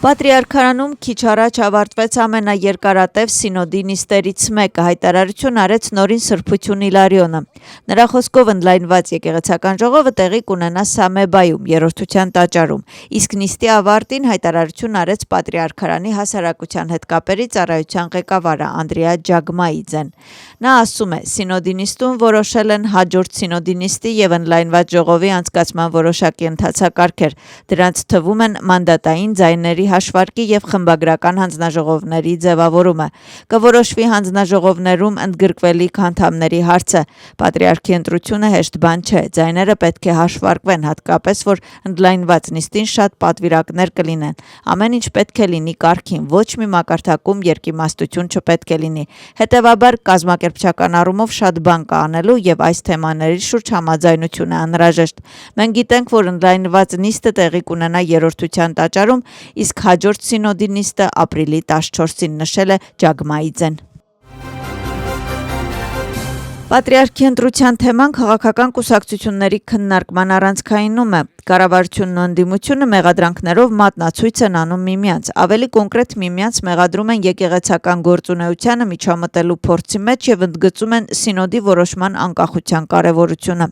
Պատրիարքարանում քիչ առաջ ավարտվեց ամենաերկարատև սինոդի նիստերից մեկը, հայտարարություն արեց նորին Սրբություն Իլարիոնը։ Նրա խոսքով ընդլայնված եկեղեցական ժողովը տեղի կունենա Սամեբայում, երրորդության տաճարում, իսկ նիստի ավարտին հայտարարություն արեց Պատրիարքարանի հասարակության հետ կապերի ծառայության ղեկավարը Անդրեա Ջագմայիձեն։ Նա ասում է, սինոդի նիստում որոշել են հաջորդ սինոդի նիստի եւ ընդլայնված ժողովի անցկացման որոշակի ընթացակարգեր, դրանց թվում են մանդատային ձայների հաշվարկի եւ խմբագրական հանձնաժողովների ձևավորումը։ Կորոշվի հանձնաժողովներում ընդգրկվելիք անդամների հարցը։ Պատրիարքի ընտրությունը հեշտ բան չէ, ձայները պետք է հաշվարկվեն, հատկապես որ ընդլայնված նիստին շատ պատվիրակներ կլինեն։ Ամեն ինչ պետք է լինի կարգին, ոչ մի մակարդակում երկիմաստություն չպետք է լինի։ Հետևաբար կազմակերպչական առումով շատ բան կա անելու եւ այս թեմաների շուրջ համաձայնություն է անհրաժեշտ։ Մենք գիտենք, որ ընդլայնված նիստը տեղի կունենա երրորդության տաճարում, իսկ հաջորդ սինոդի նիստը ապրիլի 14-ին, նշել է Ջագմայիձեն։ Պատրիարքի ընտրության թեման քաղաքական կուսակցությունների քննարկման առանցքայնում է։ Կառավարությունն ու ընդդիմությունը մեղադրանքներով մատնացույց են անում միմյանց, ավելի կոնկրետ միմյանց մեղադրում են եկեղեցական գործունեությանը միջամտելու փորձի մեջ եւ ընդգծում են սինոդի որոշման անկախության կարեւորությունը։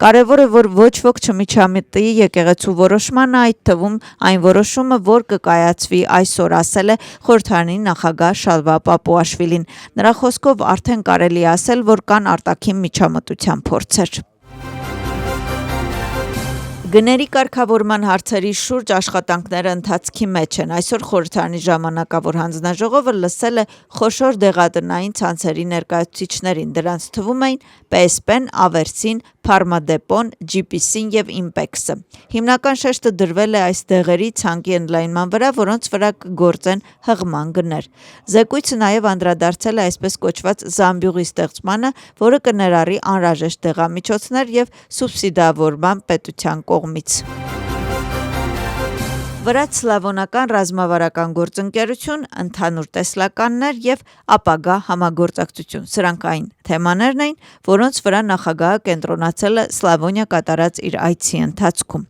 Կարեւոր է, որ ոչ ոք չմիջամտի եկեղեցու որոշմանը, այդ թվում այն որոշումը, որ կկայացվի այսօր, ասել է խորհրդարանի նախագահ Շալվա Պապուաշվիլին։ Նրա խոսքով արդեն կարելի է ասել, որ կան արտաքին միջամտության փորձեր։ Գների կարգավորման հարցերի շուրջ աշխատանքները ընթացքի մեջ են։ Այսօր խորհրդարանի ժամանակավոր հանձնաժողովը լսել է խոշոր դեղատնային ցանցերի ներկայացուցիչներին։ Դրանց թվում էին PSP-ն, Ավերսին, Փարմադեպոն, GPC-ն եւ Impex-ը։ Հիմնական շեշտը դրվել է այս դեղերի ցանկի ընդլայնման վրա, որոնց վրա կգործեն հղման գներ։ Զեկույցը նաեւ անդրադարձել է այսպես կոչված զամբյուղի ստեղծմանը, որը կներառի անհրաժեշտ դեղամիջոցներ եւ սուբսիդավորման պետության կողմից։ Վրաց սլավոնական ռազմավարական գործընկերություն, ընդհանուր տեսլականներ եւ ապագա համագործակցություն։ Սրանք այն թեմաներն էին, որոնց վրա նախագահը կենտրոնացել է Սլավոնիա կատարած իր այցի ընթացքում։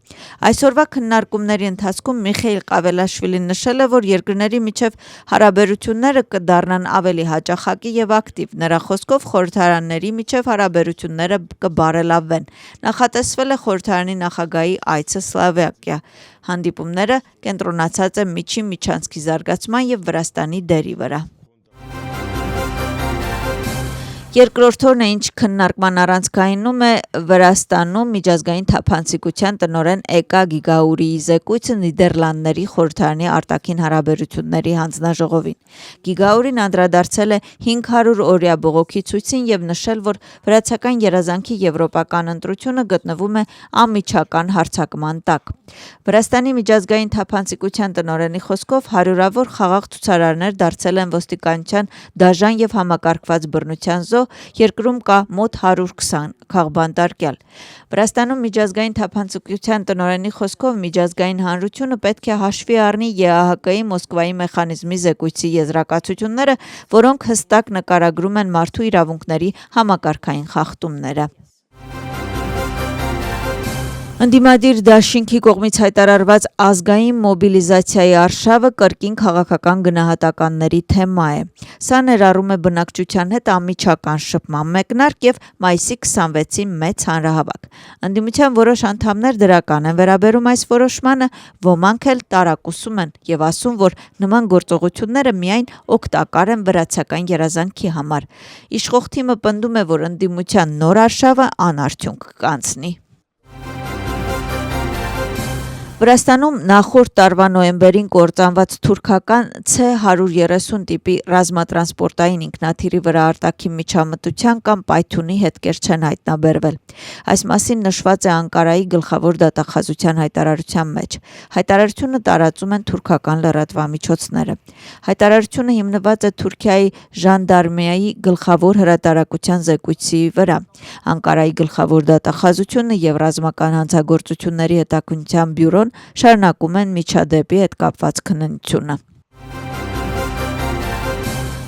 Այսօրվա քննարկումների ընթացքում Միխեիլ Ղավելաշվիլին նշել է, որ երկրների միջև հարաբերությունները կդառնան ավելի հաճախակի եւ ակտիվ։ Նրա խոսքով խորհրդարանների միջև հարաբերությունները կբարելավվեն։ Նախատեսվել է խորհրդարանի նախագահի այցը Սլովակիա։ Հանդիպումները կենտրոնացած է միջին միջանցքի զարգացման եւ Վրաստանի դերի վրա։ Երկրորդ օրն է, ինչ քննարկման առանցքայնում է Վրաստանում միջազգային թափանցիկության տնօրեն Էկա Գիգաուրիի զեկույցը Նիդերլանդների խորհրդարանի արտաքին հարաբերությունների հանձնաժողովին։ Գիգաուրին անդրադարձել է 500 օրյա բողոքի ցույցին եւ նշել, որ վրացական երազանքի եվրոպական ընտրությունը գտնվում է անմիջական հարձակման տակ։ Վրաստանի միջազգային թափանցիկության տնօրենի խոսքով հարյուրավոր խաղաղ ցուցարարներ դարձել են ոստիկանության դաժան եւ համակարգված բռնության զոհ, երկրում կա մոտ 120 քաղբանտարկյալ։ Վրաստանում միջազգային թափանցիկության տնօրենի խոսքով միջազգային հանրությունը պետք է հաշվի առնի ԵԱՀԿ-ի Մոսկվայի մեխանիզմի զեկույցի եզրակացությունները, որոնք հստակ նկարագրում են մարդու իրավունքների համակարգային խախտումները։ Ընդդիմադիր դաշինքի կողմից հայտարարված ազգային մոբիլիզացիայի արշավը կրկին քաղաքական գնահատականների թեմա է։ Սա ներառում է բնակչության հետ անմիջական շփման մեկնարկ եւ մայիսի 26-ի մեծ հանրահավաք։ Ընդդիմության որոշ անդամներ դրական են վերաբերում այս որոշմանը, ոմանք էլ տարակուսում են եւ ասում, որ նման գործողությունները միայն օգտակար են վրացական երազանքի համար։ Իշխող թիմը պնդում է, որ ընդդիմության նոր արշավը անարդյունք կանցնի։ Վրաստանում նախորդ տարվա նոյեմբերին կործանված թուրքական C-130 տիպի ռազմատրանսպորտային ինքնաթիռի վրա արտաքին միջամտության կամ պայթյունի հետքեր չեն հայտնաբերվել։ Այս մասին նշված է Անկարայի գլխավոր դատախազության հայտարարության մեջ։ Հայտարարությունը տարածում են թուրքական լրատվամիջոցները։ Հայտարարությունը հիմնված է Թուրքիայի ժանդարմիայի գլխավոր հրատարակության զեկույցի վրա։ Անկարայի գլխավոր դատախազությունը եւ ռազմական հանցագործությունների հետաքննության բյուրոն շարունակում են միջադեպի հետ կապված քննությունը։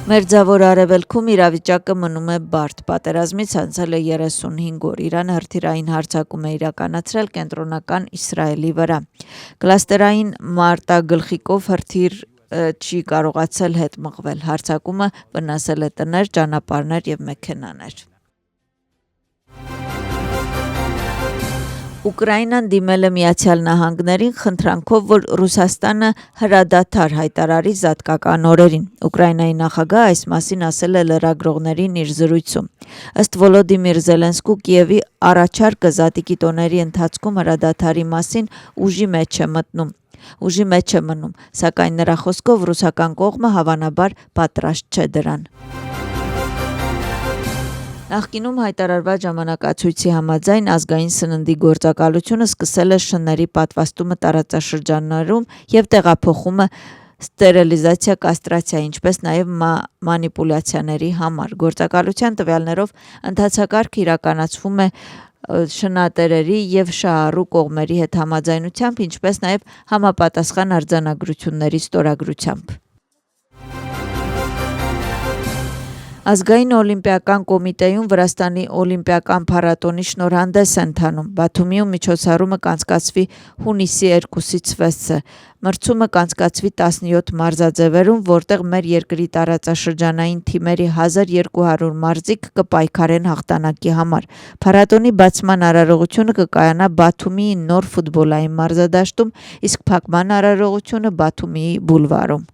Մերձավոր Արևելքում իրավիճակը մնում է բարդ, պատերազմից անցել է 35 օր, Իրանը հրթիռային հարձակում է իրականացրել կենտրոնական Իսրայելի վրա, կլաստերային մարտագլխիկով հրթիռ չի կարողացել հետ մղվել, հարձակումը վնասել է տներ, ճանապարհներ և մեքենաներ։ Ուկրաինան դիմել է Միացյալ Նահանգներին խնդրանքով, որ Ռուսաստանը հրադադար հայտարարի զատկական օրերին։ Ուկրաինայի նախագահը այս մասին ասել է լրագրողներին իր զրույցում։ Ըստ Վոլոդիմիր Զելենսկու, Կիևի առաջարկը զատիկի տոների ընթացքում հրադադարի մասին ուժի մեջ է մնում, սակայն նրա խոսքով ռուսական կողմը հավանաբար պատրաստ չէ դրան։ Նախկինում հայտարարված ժամանակացույցի համաձայն ազգային սննդի գործակալությունը սկսել է շների պատվաստումը տարածաշրջաններում և տեղափոխումը ստերիլիզացիա, կաստրացիա, ինչպես նաև մանիպուլյացիաների համար։ Գործակալության տվյալներով ընթացակարգը իրականացվում է շնատերերի և շահառու կողմերի հետ համաձայնությամբ, ինչպես նաև համապատասխան արձանագրությունների ստորագրությամբ։ Ազգային օլիմպիական կոմիտեում Վրաստանի օլիմպիական փառատոնի շնորհանդես է ընթանում։ Բաթումիում միջոցառումը կանցկացվի հունիսի 2-ից 6-ը, մրցումը կանցկացվի 17 մարզաձևերում, որտեղ մեր երկրի տարածաշրջանային թիմերի 1200 մարզիկ կպայքարեն հաղթանակի համար։ Փառատոնի բացման արարողությունը կկայանա Բաթումիի նոր ֆուտբոլային մարզադաշտում, իսկ փակման արարողությունը Բաթումիի բուլվարում։